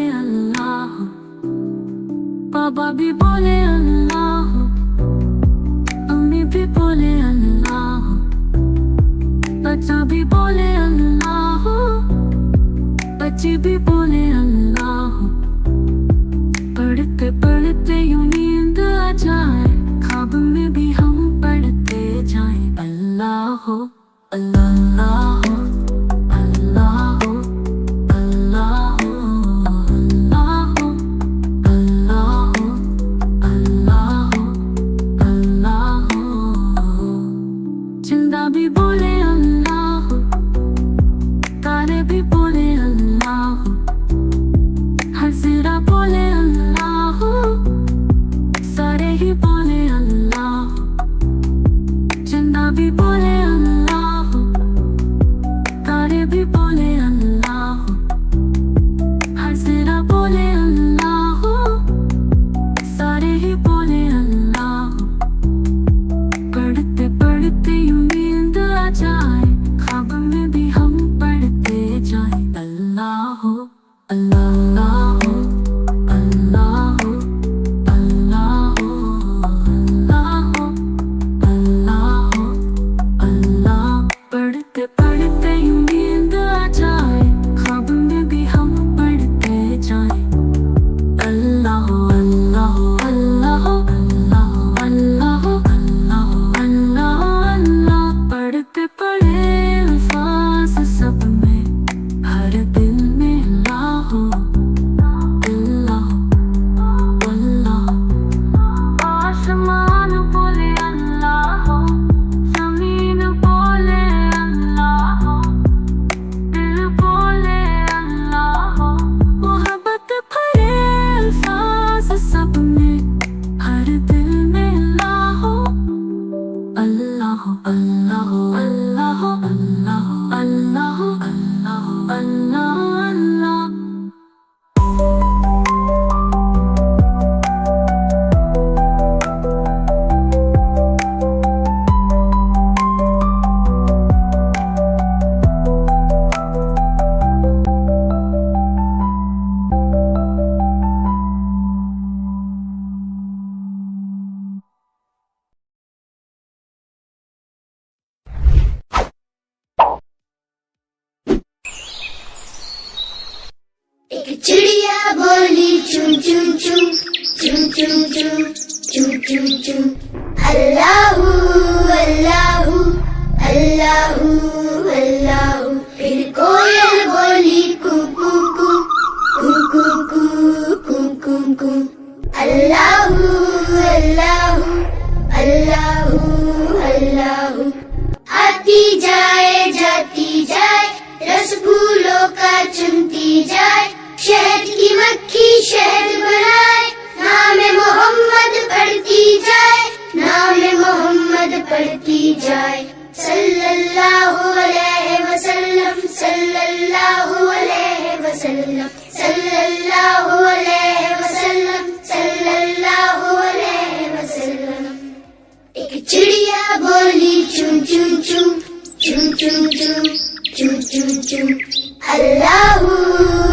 अल्लाह, पापा भी बोले अल्लाह, अम्मी भी बोले अल्लाह, बच्चा भी बोले अल्लाह, बच्ची भी बोले अल्लाह। पढ़ते पढ़ते यूं नींद आ जाए, ख्वाब में भी हम पढ़ते जाएं अल्लाह अल्लाह अल्लाह अल्लाह अल्लाह अल्लाह अल्लाह। जिंदा भी बोले अल्लाह, तारे भी बोले अल्लाह, हर ज़रा बोले अल्लाह, सारे ही बोले अल्लाह। जिंदा भी बोले अल्लाह, तारे भी बोले अल्लाह, हर ज़रा बोले अल्लाह, सारे ही बोले अल्लाह। पढ़ते पढ़ते यूं नींद आ जाए, ख्वाब में भी हम पढ़ते जाएं अल्लाह अल्लाह अल्लाह अल्लाह अल्लाह अल्लाह अल्लाह। पढ़ते पढ़ते यूं नींद आ जाए, ख्वाब में भी हम पढ़ते जाएं अल्लाह अल्लाह अल्लाह अल्लाह अल्लाह अल्लाह अल्लाह अल्लाह। पढ़ते पढ़े अल्फाज सब में, हर दिल में अल्लाह अल्लाह अल्लाह। आसमान बोले अल्लाह, ज़मीन बोले अल्लाह, दिल बोले अल्लाह। मोहब्बत भरे अल्फाज सब में, हर दिल में अल्लाह अल्लाह अल्लाह अल्लाह अल्लाह अल्लाह अल्लाह अल्लाह अल्लाह। एक चिड़िया बोली चू चू चू चू चू चू चू चू चू। अल्लाहू अल्लाहू अल्लाहू अल्लाहू। फिर कोयल बोली कू कू कू कू कू कू कू कू कू। अल्लाहू अल्लाहू अल्लाहू अल्लाहू। आती जाए जाती जाए, रस फूलों का चुनती जाए, शहद की मक्खी शहद बनाए, नाम मोहम्मद पढ़ती जाए, नाम मोहम्मद पढ़ती जाए। सल्लल्लाहु अलैहि वसल्लम सल्लल्लाहु अलैहि वसल्लम सल्लल्लाहु अलैहि वसल्लम सल्लल्लाहु अलैहि वसल्लम। एक चिड़िया बोली चू चू चू चू चू चू चू चू चू। अल्लाहू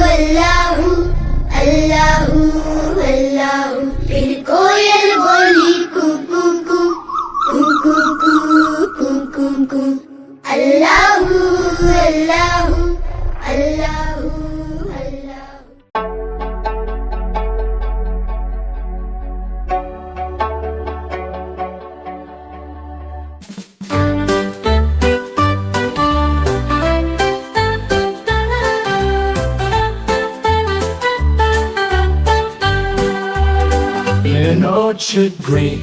अल्लाहू अल्लाहू अल्लाहू। फिर कोयल बोली कू कू कू कू कू कू कू कू कू। Allahu Allahu Allahu Allahu. An orchard green,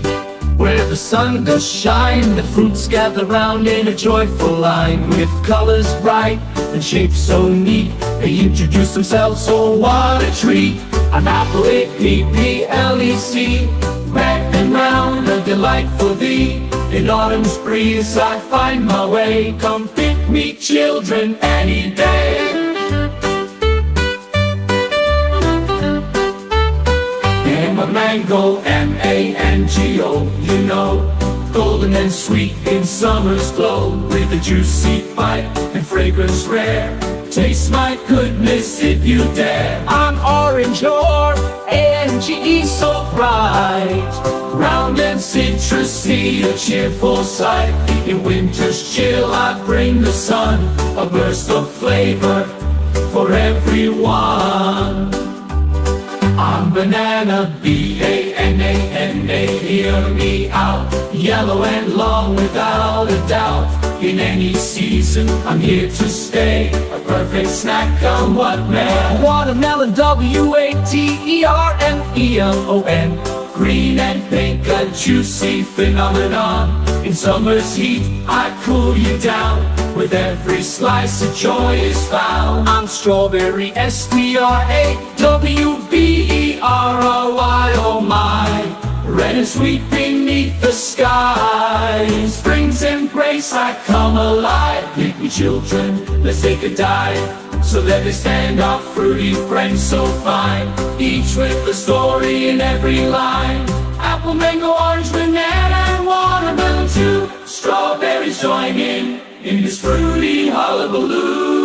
where the sun does shine, the fruits gather round in a joyful line, with colors bright and shapes so neat. They introduce themselves, so what a treat! An apple, A-P-P-L-E-C, red and round, a delight for thee. In autumn's breeze I find my way, come pick me children any day. A mango, M-A-N-G-O, you know, golden and sweet in summer's glow, with a juicy bite and fragrance rare. Taste my goodness if you dare. I'm Oreo. be a cheerful sight. In winter's chill I bring the sun, a burst of flavor for everyone. I'm banana, B-A-N-A-N-A, hear me out. Yellow and long without a doubt. In any season, I'm here to stay. A perfect snack on what man. Watermelon, W-A-T-E-R-M-E-L-O-N. Green and pink, a juicy phenomenon. In summer's heat, I cool you down. With every slice, a joy is found. I'm strawberry, S-T-R-A-W-B-E-R-R-Y, oh my. Red and sweet beneath the sky. In spring's embrace, I come alive. Meet me children, let's take a dive. So let us stand our fruity friends so fine, each with a story in every line. Apple, mango, orange, banana, and watermelon too. Strawberries join in this fruity hullabaloo.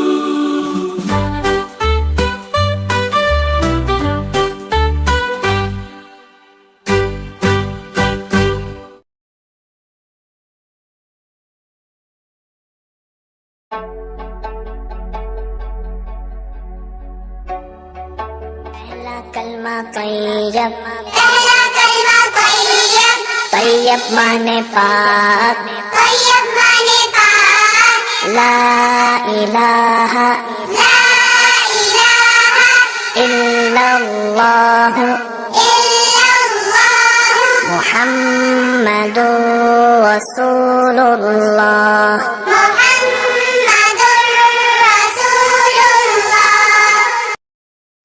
पहला कलमा तैयब, पहला कलमा तैयब, तैयब माने पाक, तैयब माने पाक। ला इलाहा, ला इलाहा, illallah, illallah, Muhammadur rasulullah, Muhammadur rasulullah।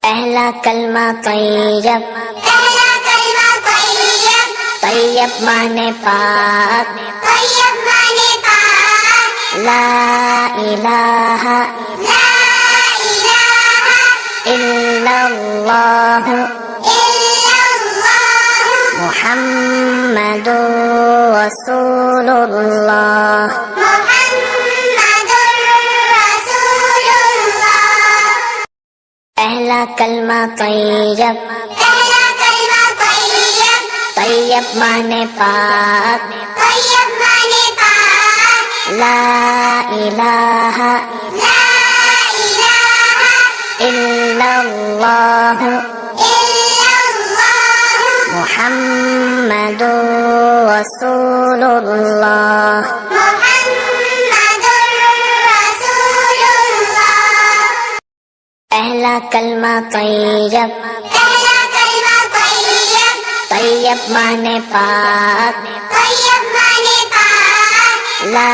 पहला कलमा तैयब, पहला कलमा तैयब, तैयब माने पाक, तैयब माने पाक। ला इलाहा, ला इलाहा, illallah, illallah, Muhammadur rasulullah, Muhammadur rasulullah। पहला कलमा तैयब, पहला कलमा तैयब, तैयब माने पाक, तैयब माने पाक। ला इलाहा, ला इलाहा, illallah, illallah, Muhammadur rasulullah, Muhammadur rasulullah। पहला कलमा तैयब, पहला कलमा तैयब, तैयब माने पाक, तैयब माने पाक। ला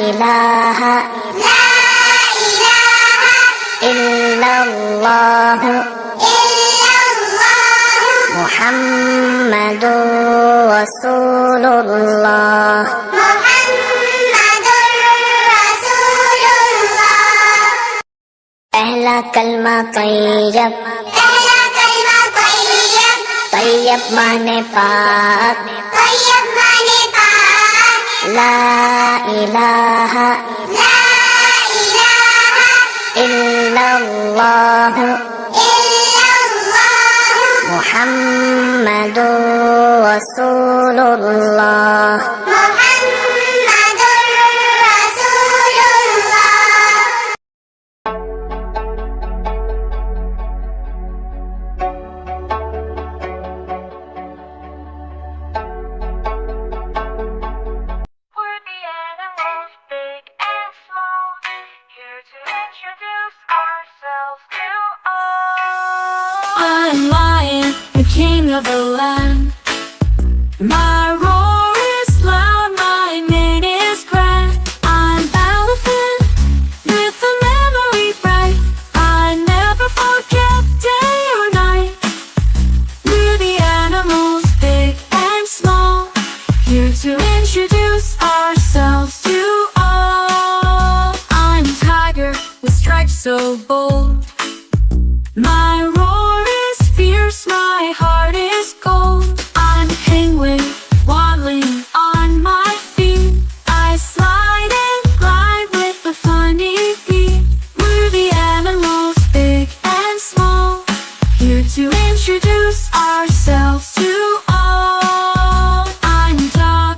इलाहा, ला इलाहा, illallah, illallah, Muhammadur rasulullah, Muhammadur rasulullah। पहला कलमा तैयब, पहला कलमा तैयब, तैयब माने पाक, तैयब माने पाक। ला इलाहा, ला इलाहा, illallah, illallah, Muhammadur rasulullah, Muhammadur rasulullah। We're the animals, big and small, here to introduce ourselves to all. I'm lion, the king of the land. My roar is loud, my mane is grand. I'm elephant with a memory bright. I never forget day or night. We're the animals, big and small, here to introduce ourselves to all. I'm tiger with stripes so bold. My roar is fierce, my heart is gold. I'm penguin, waddling on my feet. I slide and glide with a funny beat. We're the animals, big and small, here to introduce ourselves to all. I'm dog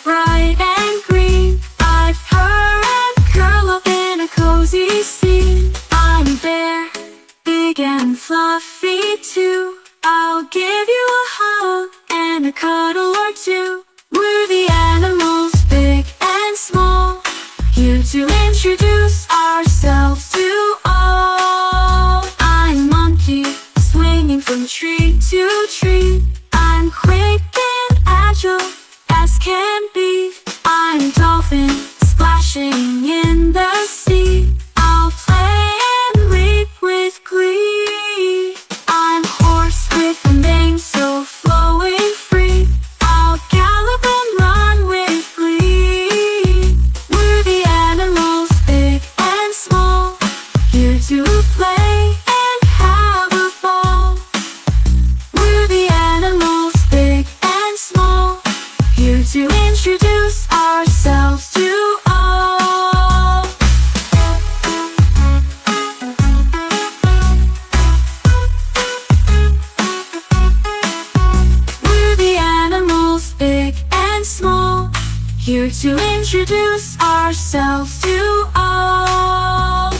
bright and green. I purr and curl up in a cozy scene. I'm bare, big and fluffy too. I'll give you a hug and a cuddle or two. We're the animals, big and small, here to introduce ourselves to all. I'm monkey, swinging from tree to tree. I'm quick and agile as can be. I'm dolphin, splashing in the sea. I'll play and leap with glee. I'm horse with a mane so flowing free. I'll gallop and run with glee. We're the animals, big and small, here to play and have a ball. We're the animals, big and small, here to introduce ourselves to all. We're the animals, big and small, here to introduce ourselves to all.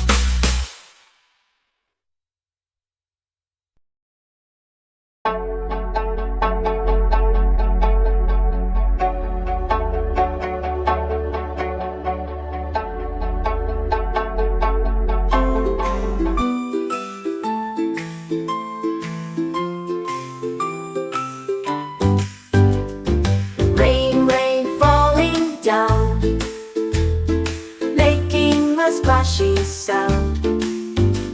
Rain, rain falling down, making a splashy sound.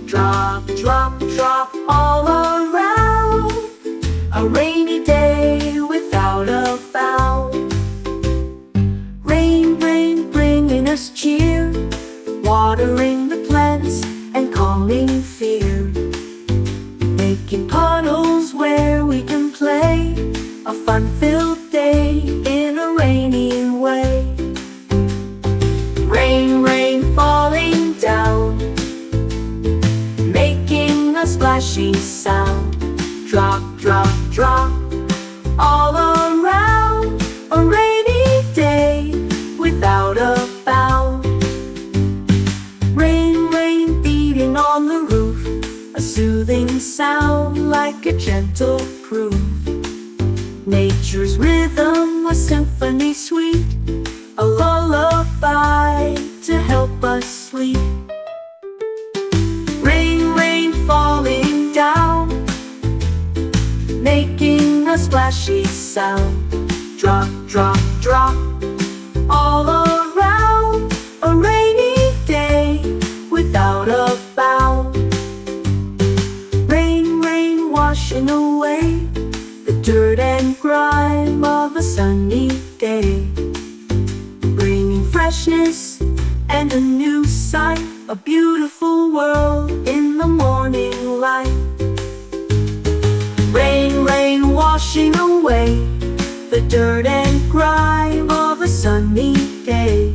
Drop, drop, drop all around. A rainy day without a bound. Rain, rain, bringing us cheer, watering the plants and calming fear. Making puddles where we can play, a fun-filled day in a rainy way. Rain, rain falling down, making a splashy sound. Drop, drop, drop all around. A rainy day without a bound. Rain, rain beating on the roof, a soothing sound like a gentle proof. Nature's rhythm, a symphony sweet, a lullaby to help us sleep. Rain, rain falling down, making a splashy sound. Drop, drop, drop all around. A rainy day without a bound. Rain, rain washing away the dirt and grime of a sunny day, bringing freshness and a new sight, a beautiful world in the morning light. Rain, rain washing away the dirt and grime of a sunny day,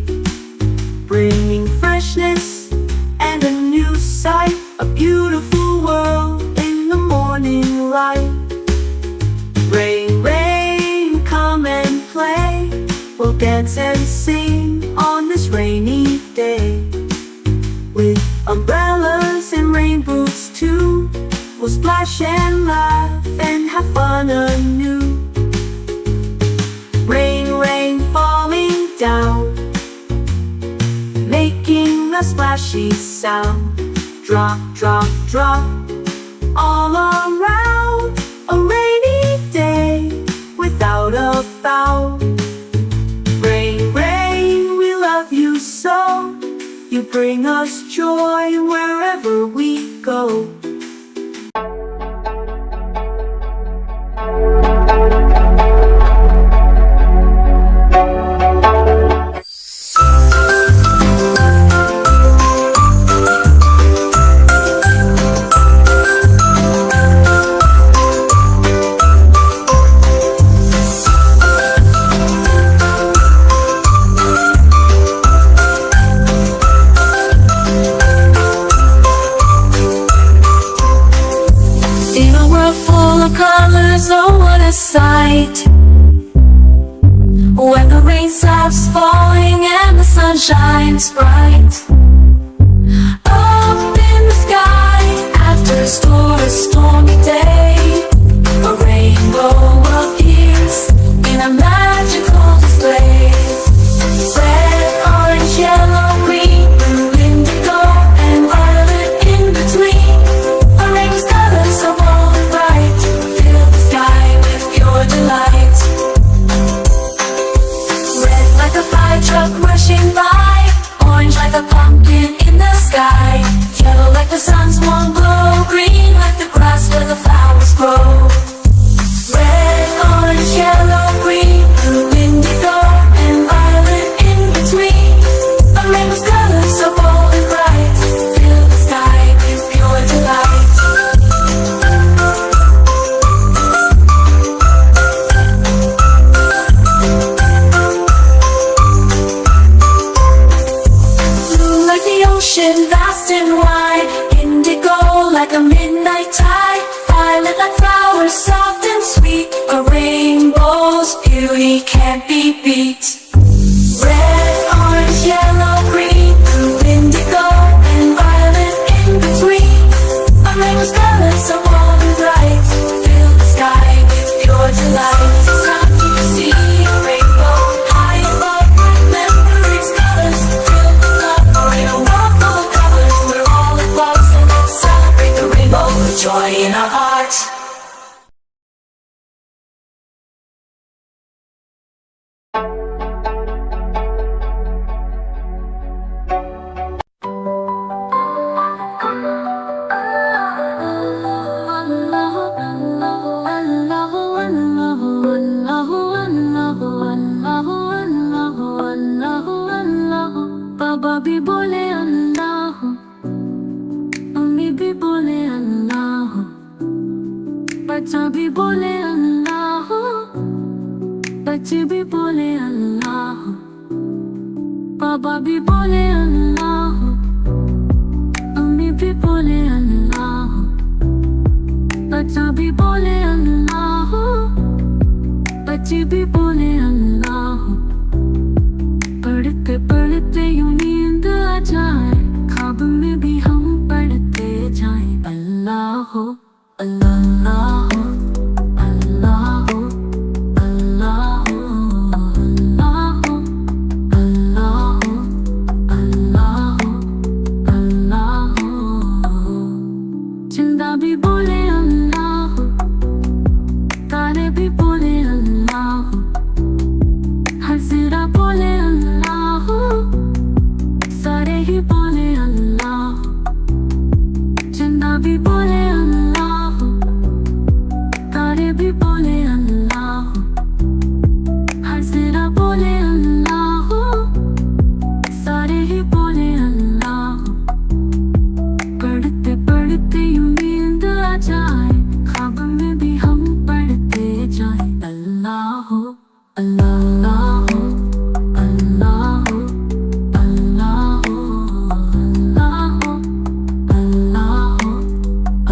bringing freshness and a new sight, a beautiful world in the morning light. Rain, rain, come and play, we'll dance and sing on this rainy day. With umbrellas and rain boots too, we'll splash and laugh and have fun anew. Rain, rain falling down, making a splashy sound. Drop, drop, drop all around. A rainy day without a bound. Rain, rain, we love you so, you bring us joy wherever we go. Colors, oh what a sight. When the rain stops falling and the sun shines bright. Up in the sky, after a stormy day, a rainbow appears in a magical display. Red, orange, yellow, green, blue, indigo, and violet in between. A rainbow's colors so bold and bright, fill the sky with pure delight. Red like a fire truck rushing by, orange like a pumpkin in the sky, yellow like the sun's warm glow, green like the grass where the flowers grow. Red, orange, yellow, green, blue, indigo, and violet in between. A rainbow's colors so bold and bright, fill the sky with pure delight. Blue like the ocean, vast and wide, indigo like a midnight tide, violet like flowers, soft and sweet. A rainbow's beauty can't be beat. Red, orange, yellow, green, blue, indigo, and violet in between. A rainbow's colors so bold and bright, fill the sky with pure delight. It's time to see a rainbow high above. Remember its colors, filled with love. We're in a world full of colors, we're all in love. So let's celebrate the rainbow with joy in our hearts. बाबा भी बोले अल्लाह, mummy भी बोले अल्लाह, बच्चा भी बोले अल्लाह, बच्चे भी बोले अल्लाह, बाबा भी बोले अल्लाह, मम्मी भी बोले अल्लाह, बच्चा भी बोले अल्लाह, बच्चे भी बोले अल्लाह। पढ़ते पढ़ते यूं नींद आ जाए, ख्वाब में भी हम पढ़ते जाए अल्लाह अल्लाह अल्लाह अल्लाह अल्लाह अल्लाह अल्लाह अल्लाह। जिंदा भी बोले अल्लाह, तारे भी बोले अल्लाह, हर ज़रा बोले अल्लाह, सारे ही बोले अल्लाह। जिंदा भी बोले अल्लाह, तारे भी बोले अल्लाह, हर ज़रा बोले अल्लाह, सारे ही बोले अल्लाह। पढ़ते पढ़ते यूं नींद आ जाए, ख्वाब में भी हम पढ़ते जाए अल्लाह अल्लाह अल्लाह अल्लाह अल्लाह अल्लाह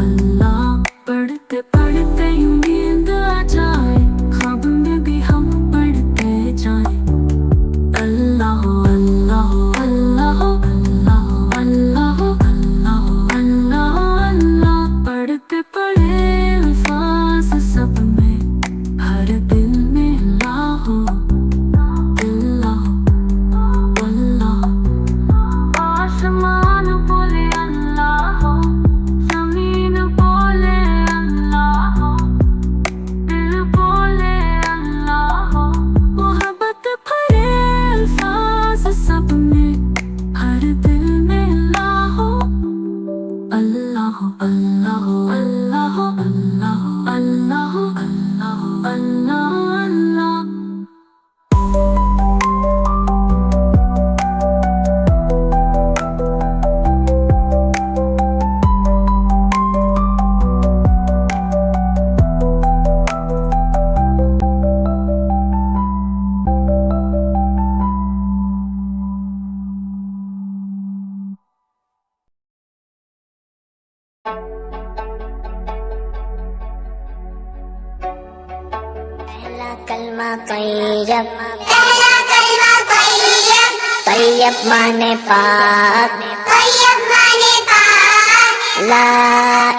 अल्लाह। पढ़ते पढ़ते यूं नींद आ जाए, ख्वाब में भी हम पढ़ते जाए अल्लाह अल्लाह अल्लाह अल्लाह अल्लाह अल्लाह अल्लाह अल्लाह। पढ़ते पढ़े अल्फाज सब में, हर दिल में अल्लाह अल्लाह अल्लाह। आसमान बोले अल्लाह, ज़मीन बोले अल्लाह, दिल बोले अल्लाह। मोहब्बत भरे अल्फाज सब में, हर दिल में अल्लाह अल्लाह अल्लाह अल्लाह अल्लाह अल्लाह अल्लाह अल्लाह अल्लाह। पहला कलमा तैयब, पहला कलमा طیب معنی پاک لا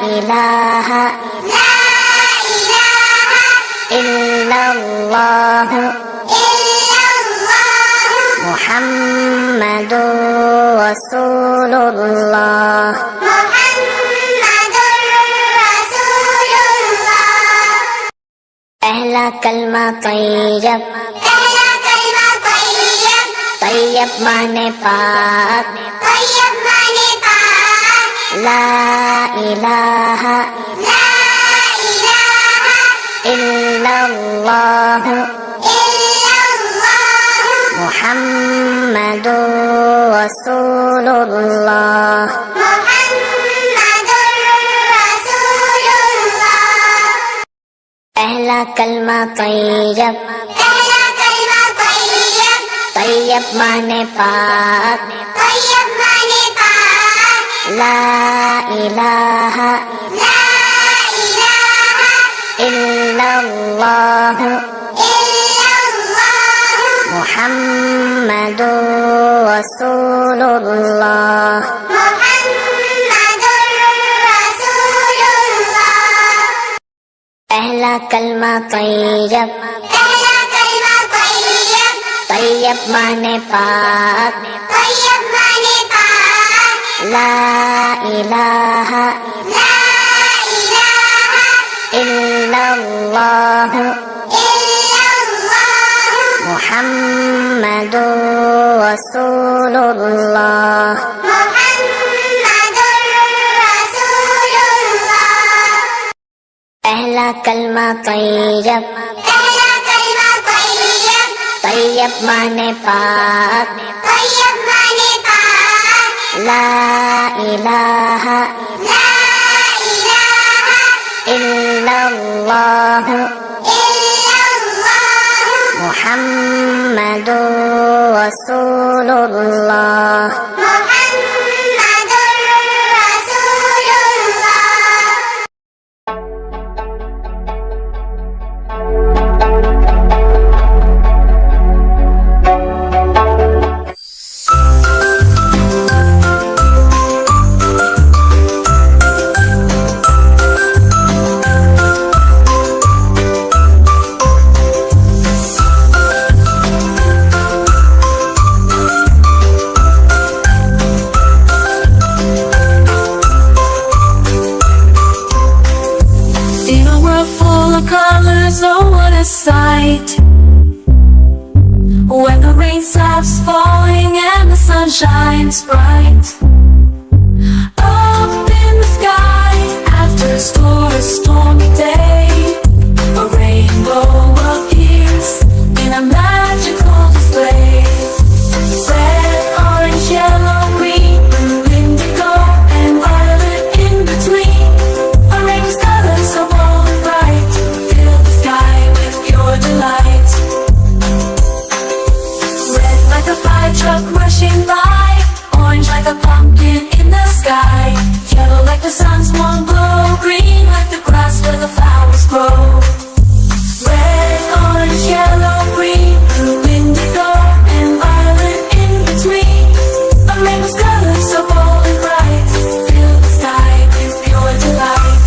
الہ الا اللہ محمدر رسول اللہ پہلا کلمہ طیب طیب معنی پاک لا الہ الا اللہ محمدر رسول اللہ پہلا کلمہ طیب طیب معنی پاک لا الہ الا اللہ محمدر رسول اللہ پہلا کلمہ طیب طیب معنی پاک لا الہ الا اللہ محمدر رسول اللہ پہلا کلمہ طیب طیب معنی پاک لا الہ الا اللہ محمدر رسول اللہ Oh, what a sight when the rain stops falling and the sun shines bright. Up in the sky after a stormy day, a rainbow appears in a magical display. Red, orange, yellow, green, blue, indigo, and violet in between. A rainbow's colors so bold and bright, fill the sky with pure delight. Red like a fire truck rushing by, orange like a pumpkin in the sky, yellow like the sun's warm glow, green like the grass where the flowers grow. Red, orange, yellow, green, blue, indigo, and violet in between. A rainbow's colors so bold and bright, fill the sky with pure delight.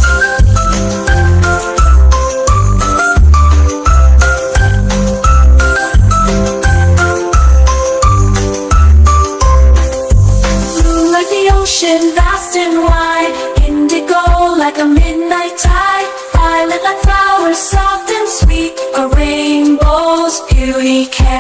Blue like the ocean, vast and wide, indigo like a midnight tide, violet like flowers soft and sweet. A rainbow's beauty can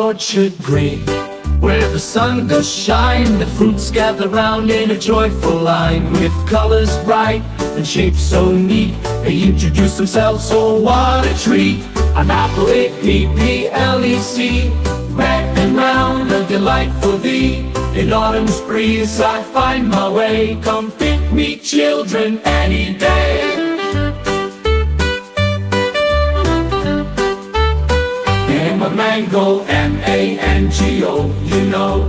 orchard green, where the sun does shine. The fruits gather round in a joyful line, with colors bright and shapes so neat. They introduce themselves, so what a treat. An apple, A-P-P-L-E-C, red and round, a delight for thee. In autumn's breeze I find my way. Come pick me, children, any day. A mango, M-A-N-G-O, you know,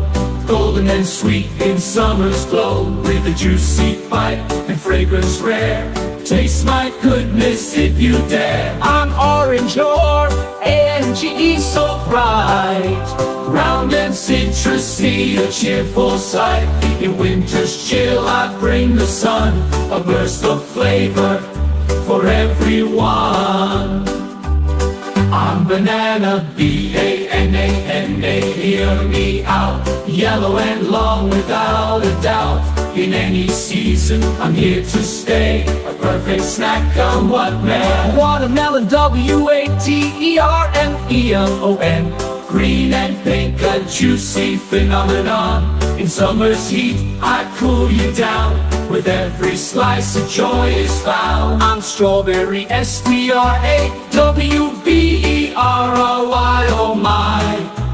golden and sweet in summer's glow, with a juicy bite and fragrance rare. Taste my goodness if you dare. I'm orange or A-N-G-E, so bright, round and citrusy, a cheerful sight. In winter's chill I bring the sun, a burst of flavor for everyone. I'm banana, B-A-N-A-N-A, hear me out. Yellow and long without a doubt. In any season I'm here to stay, a perfect snack on what may. Watermelon, W-A-T-E-R-M-E-L-O-N, green and pink, a juicy phenomenon. In summer's heat I cool you down, with every slice of joy is found. I'm strawberry, S-T-R-A-W-B-E-R-R-Y, oh my,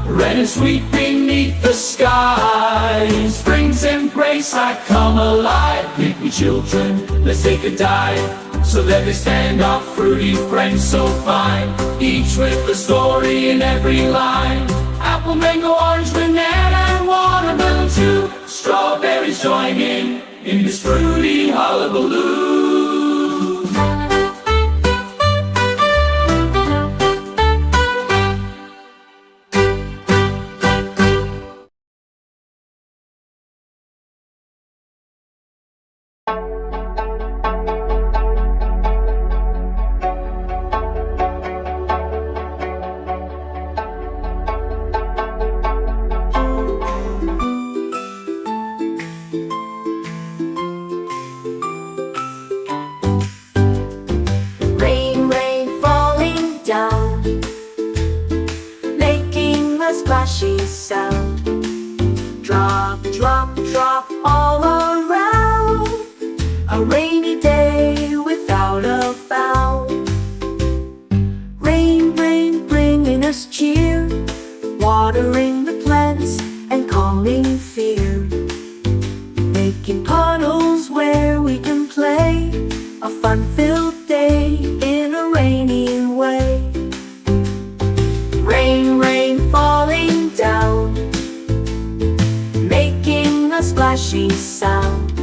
red and sweet beneath the sky. In spring's embrace I come alive. Pick me, children, let's take a dive. So let me stand our fruity friends so fine, each with a story in every line. Apple, mango, orange, banana, and watermelon too. Strawberries join in this fruity hullabaloo. Splashy sound, drop, drop, drop all around. A rainy day without a bound. Rain, rain, bringing us cheer, watering the plants and calming fear, making puddles where we can play. A fun-filled day in a rainy way. Rain, rain, falling down, making a splashy sound.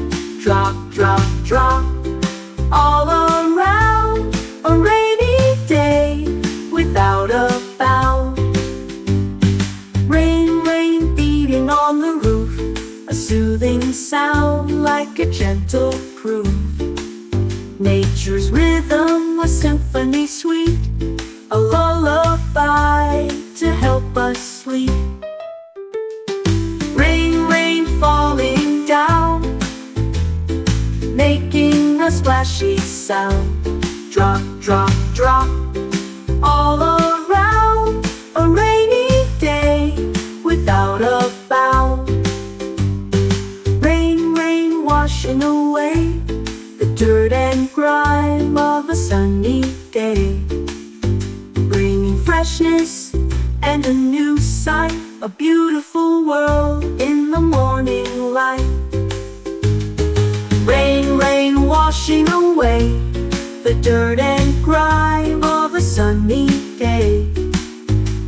Drop, drop, drop, all around. A rainy day without a bound. Rain, rain, beating on the roof, a soothing sound like a gentle groove. Nature's rhythm, a symphony sweet, a lullaby to help us sleep. Rain, rain, falling down, making a splashy sound. Drop, drop, drop, all around. A rainy day without a bound. Rain, rain, washing away the dirt and grime of a sunny day, bringing freshness and a new sight, a beautiful world in the morning light. Rain, rain, washing away the dirt and grime of a sunny day,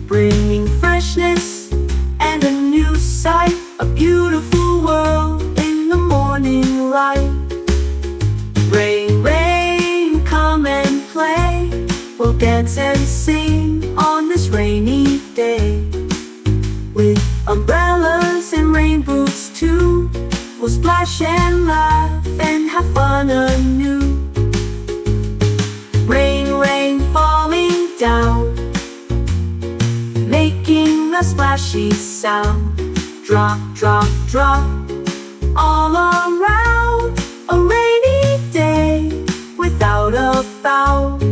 bringing freshness and a new sight, a beautiful world in the morning light. Rain, rain, come and play, we'll dance and sing on this rainy day. With umbrellas and rain boots too, we'll splash and laugh and have fun anew. Rain, rain, falling down, making a splashy sound. Drop, drop, drop, all around. A rainy day without a bound.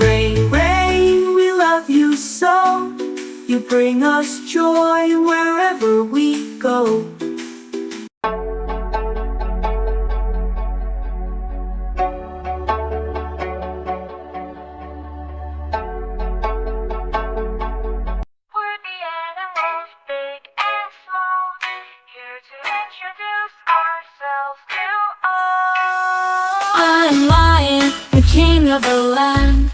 Rain, rain, we love you so. You to bring us joy wherever we go. We're the animals, big and small, here to introduce ourselves to all. I'm lion, the king of the land.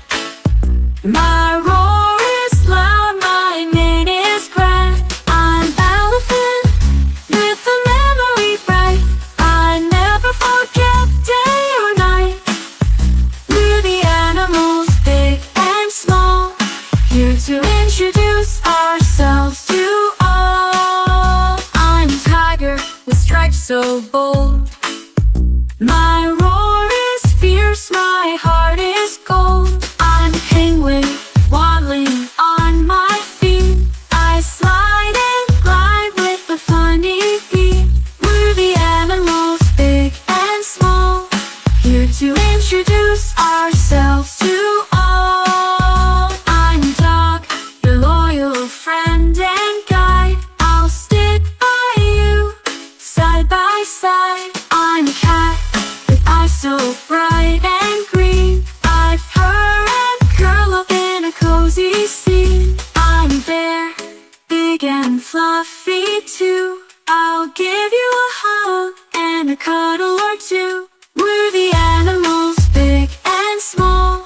My roar is loud, my mane is grand. I'm elephant with a memory bright. I never forget day or night. We're the animals, big and small, here to introduce ourselves to all. I'm tiger with stripes so bold. My roar is fierce, my heart is gold. I'm penguin, waddling on my feet. I slide and glide with a funny beat. We're the animals, big and small, here to introduce ourselves to all. I'm dog, your loyal friend and guide. I'll stick by you, side by side. I'm cat, with eyes so bright and green. I purr and curl up in a cozy scene. I'm bear, big and fluffy too. I'll give you a hug and a cuddle or two. We're the animals, big and small,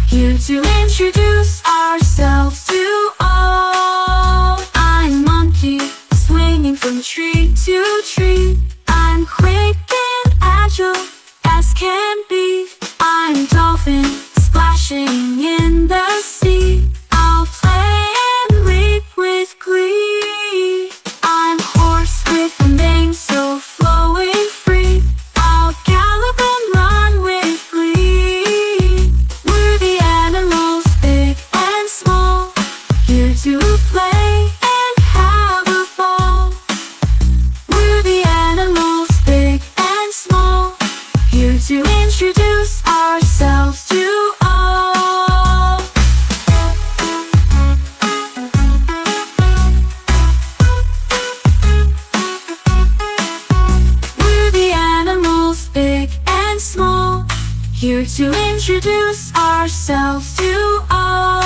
here to introduce ourselves to all. I'm monkey, swinging from tree to tree. I'm quick and agile as can be. I'm dolphin, splashing in the sea. I'll play and leap with glee. I'm horse with a mane so flowing free. I'll gallop and run with glee. We're the animals, big and small, here to play and have a ball. We're the animals, big and small, here to introduce ourselves to all. We're the animals, big and small, here to introduce ourselves to all.